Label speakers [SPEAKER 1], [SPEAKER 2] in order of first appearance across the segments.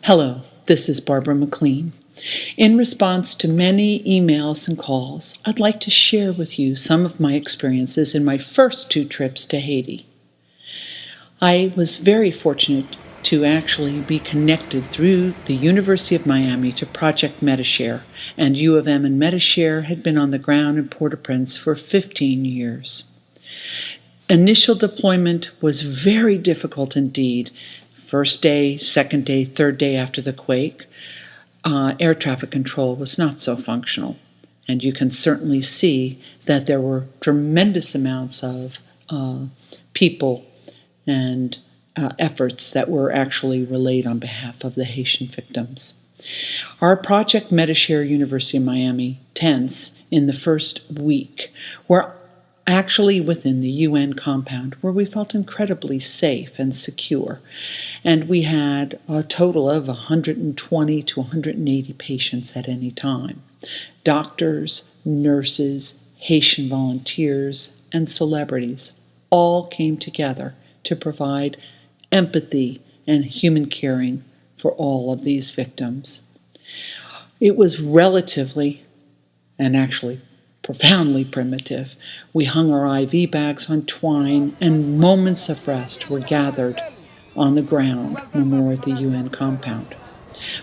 [SPEAKER 1] Hello, this is Barbara McLean. In response to many emails and calls, I'd like to share with you some of my experiences in my first 2 trips to Haiti. I was very fortunate to actually be connected through the University of Miami to Project Metashare, and U of M and Metashare had been on the ground in Port-au-Prince for 15 years. Initial deployment was very difficult indeed. First day, second day, third day after the quake, air traffic control was not so functional. And you can certainly see that there were tremendous amounts of people and efforts that were actually relayed on behalf of the Haitian victims. Our Project Metashare University of Miami tents in the first week were actually within the UN compound, where we felt incredibly safe and secure. And we had a total of 120 to 180 patients at any time. Doctors, nurses, Haitian volunteers, and celebrities all came together to provide empathy and human caring for all of these victims. It was relatively, and actually profoundly primitive. We hung our IV bags on twine, and moments of rest were gathered on the ground when we were at the UN compound.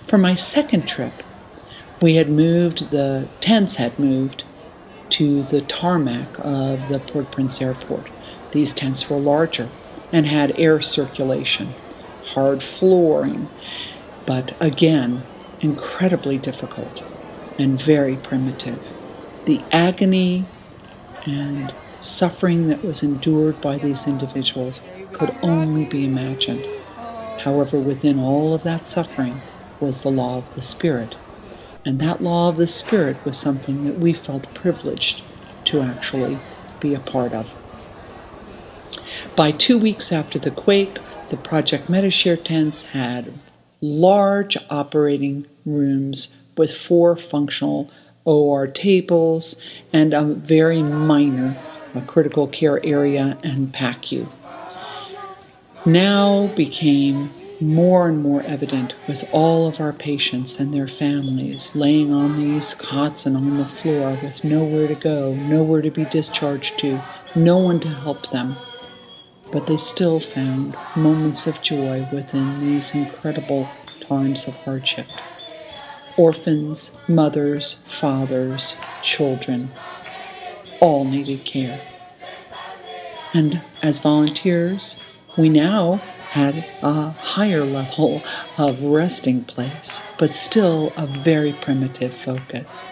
[SPEAKER 1] For my second trip, the tents had moved to the tarmac of the Port-au-Prince airport. These tents were larger and had air circulation, hard flooring, but again, incredibly difficult and very primitive. The agony and suffering that was endured by these individuals could only be imagined. However, within all of that suffering was the law of the Spirit. And that law of the Spirit was something that we felt privileged to actually be a part of. By 2 weeks after the quake, the Project Metashare tents had large operating rooms with 4 functional OR tables and a very minor critical care area and PACU. Now became more and more evident with all of our patients and their families laying on these cots and on the floor with nowhere to go, nowhere to be discharged to, no one to help them. But they still found moments of joy within these incredible times of hardship. Orphans, mothers, fathers, children, all needed care. And as volunteers, we now had a higher level of resting place, but still a very primitive focus.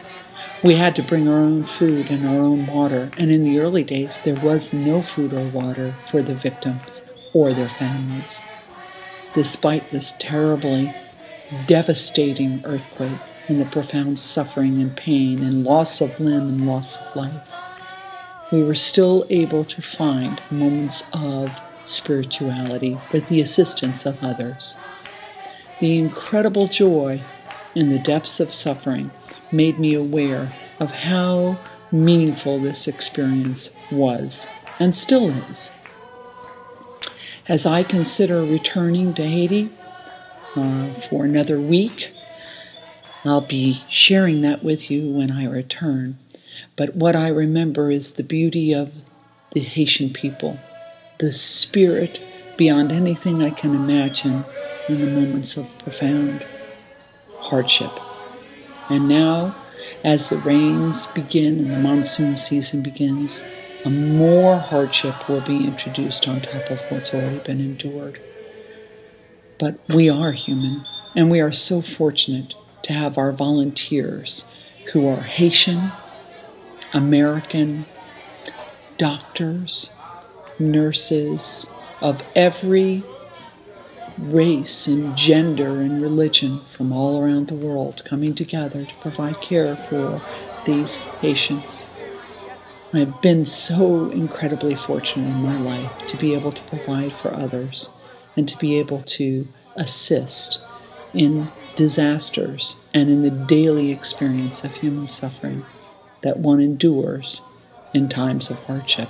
[SPEAKER 1] We had to bring our own food and our own water, and in the early days, there was no food or water for the victims or their families. Despite this terribly devastating earthquake and the profound suffering and pain and loss of limb and loss of life, we were still able to find moments of spirituality with the assistance of others. The incredible joy in the depths of suffering made me aware of how meaningful this experience was and still is. As I consider returning to Haiti for another week, I'll be sharing that with you when I return. But what I remember is the beauty of the Haitian people, the spirit beyond anything I can imagine in the moments of profound hardship. And now, as the rains begin and the monsoon season begins, a more hardship will be introduced on top of what's already been endured. But we are human, and we are so fortunate to have our volunteers who are Haitian, American, doctors, nurses of every race and gender and religion from all around the world coming together to provide care for these patients. I've been so incredibly fortunate in my life to be able to provide for others and to be able to assist in disasters and in the daily experience of human suffering that one endures in times of hardship.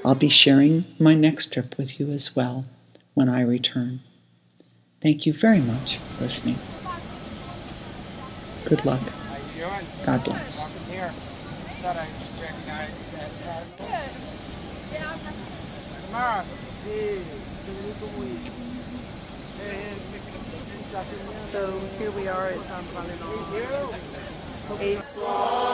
[SPEAKER 1] I'll be sharing my next trip with you as well when I return. Thank you very much for listening. Good luck. God bless.
[SPEAKER 2] So here we are at Palin.